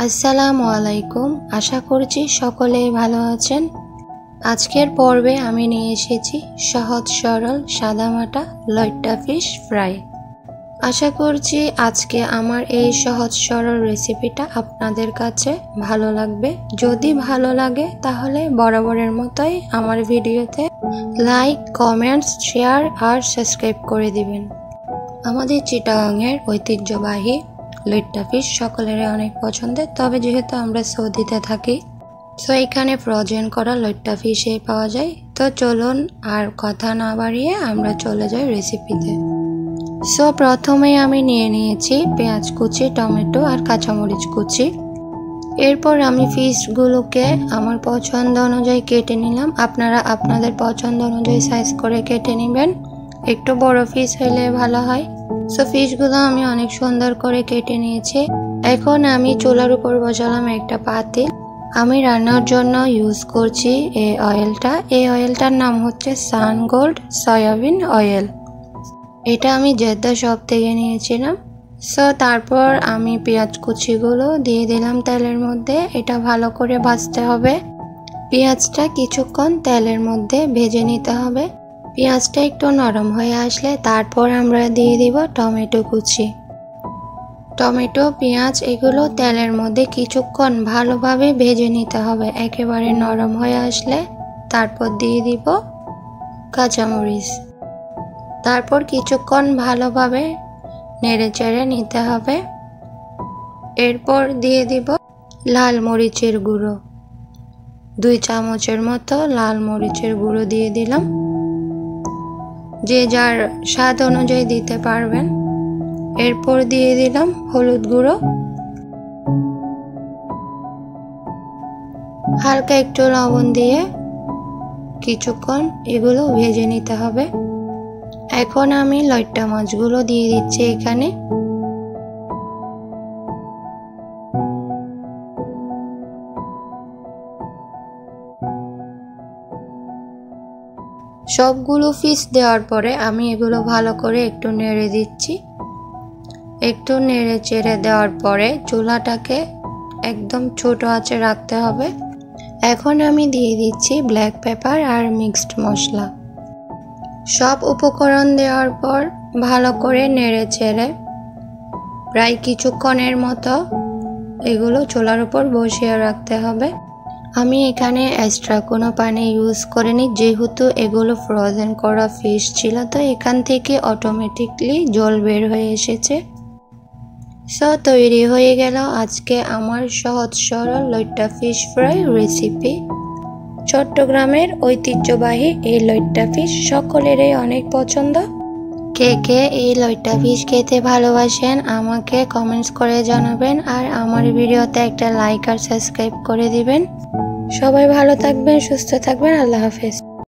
আসসালামু আলাইকুম। আশা করছি সকলেই ভালো আছেন। আজকের পর্বে আমি নিয়ে এসেছি সহজ সরল সাদামাটা লইট্টা ফিশ ফ্রাই। আশা করছি আজকে আমার এই সহজ সরল রেসিপিটা আপনাদের কাছে ভালো লাগবে। যদি ভালো লাগে তাহলে বরাবরের মতোই আমার ভিডিওতে লাইক, কমেন্টস, শেয়ার আর সাবস্ক্রাইব করে দিবেন। আমাদের চিটাগাংয়ের ঐতিহ্যবাহী লইট্টা ফিশ সকলেরই অনেক পছন্দের, তবে যেহেতু আমরা সৌদিতে থাকি তো এখানে ফ্রোজেন করা লইট্টা ফিশই পাওয়া যায়। তো চলুন আর কথা না বাড়িয়ে আমরা চলে যাই রেসিপিতে। প্রথমে আমি নিয়ে নিয়েছি পেঁয়াজ কুচি, টমেটো আর কাঁচামরিচ কুচি। এরপর আমি ফিশগুলোকে আমার পছন্দ অনুযায়ী কেটে নিলাম। আপনারা আপনাদের পছন্দ অনুযায়ী সাইজ করে কেটে নেবেন, একটু বড় ফিশ হলে ভালো হয়। ফিশগুলো আমি অনেক সুন্দর করে কেটে নিয়েছি। এখন আমি চুলার উপর বসালাম একটা পাতিল। আমি রান্নার জন্য ইউজ করছি এই অয়েলটা। এই অয়েলটার নাম হচ্ছে সানগোল্ড সয়াবিন অয়েল। এটা আমি জেদ্দা শপ থেকে নিয়েছিলাম। তারপর আমি পেঁয়াজ কুচিগুলো দিয়ে দিলাম তেলের মধ্যে। এটা ভালো করে ভাজতে হবে। পেঁয়াজটা কিছুক্ষণ তেলের মধ্যে ভেজে নিতে হবে। পেঁয়াজটা একটু নরম হয়ে আসলে তারপর আমরা দিয়ে দিব টমেটো কুচি। টমেটো, পেঁয়াজ এগুলো তেলের মধ্যে কিছুক্ষণ ভালোভাবে ভেজে নিতে হবে। একেবারে নরম হয়ে আসলে তারপর দিয়ে দিব কাঁচামরিচ। তারপর কিছুক্ষণ ভালোভাবে নেড়েচেড়ে নিতে হবে। এরপর দিয়ে দিব লাল মরিচের গুঁড়ো, 2 চামচের মতো লাল মরিচের গুঁড়ো দিয়ে দিলাম। যে যার স্বাদ অনুযায়ী দিতে পারবেন। এরপর দিয়ে দিলাম হলুদ গুঁড়ো, হালকা একটু লবণ দিয়ে কিছুক্ষণ এগুলো ভেজে নিতে হবে। এখন আমি লইট্টা মাছগুলো দিয়ে দিচ্ছি এখানে। সবগুলো ফিশ দেওয়ার পরে আমি এগুলো ভালো করে একটু নেড়ে দিচ্ছি। একটু নেড়ে চেড়ে দেওয়ার পরে চুলাটাকে একদম ছোট আঁচে রাখতে হবে। এখন আমি দিয়ে দিচ্ছি ব্ল্যাক পেপার আর মিক্সড মশলা। সব উপকরণ দেওয়ার পর ভালো করে নেড়ে চেড়ে প্রায় কিছুক্ষণের মতো এগুলো চুলার উপর বসিয়ে রাখতে হবে। আমি এখানে এক্সট্রা কোনো পানি ইউজ করিনি, যেহেতু এগুলো ফ্রোজেন করা ফিশ ছিল, তো এখান থেকে অটোমেটিকলি জল বের হয়ে এসেছে। তৈরি হয়ে গেল আজকে আমার সহজ সরল লইট্টা ফিশ ফ্রাই রেসিপি। চট্টগ্রামের ঐতিহ্যবাহী এই লইট্টা ফিশ সকলেরই অনেক পছন্দ। কে কে এই লইট্টা ফিশ খেতে ভালোবাসেন আমাকে কমেন্টস করে জানাবেন, আর আমার ভিডিওতে একটা লাইক আর সাবস্ক্রাইব করে দিবেন। সবাই ভালো থাকবেন, সুস্থ থাকবেন। আল্লাহ হাফেজ।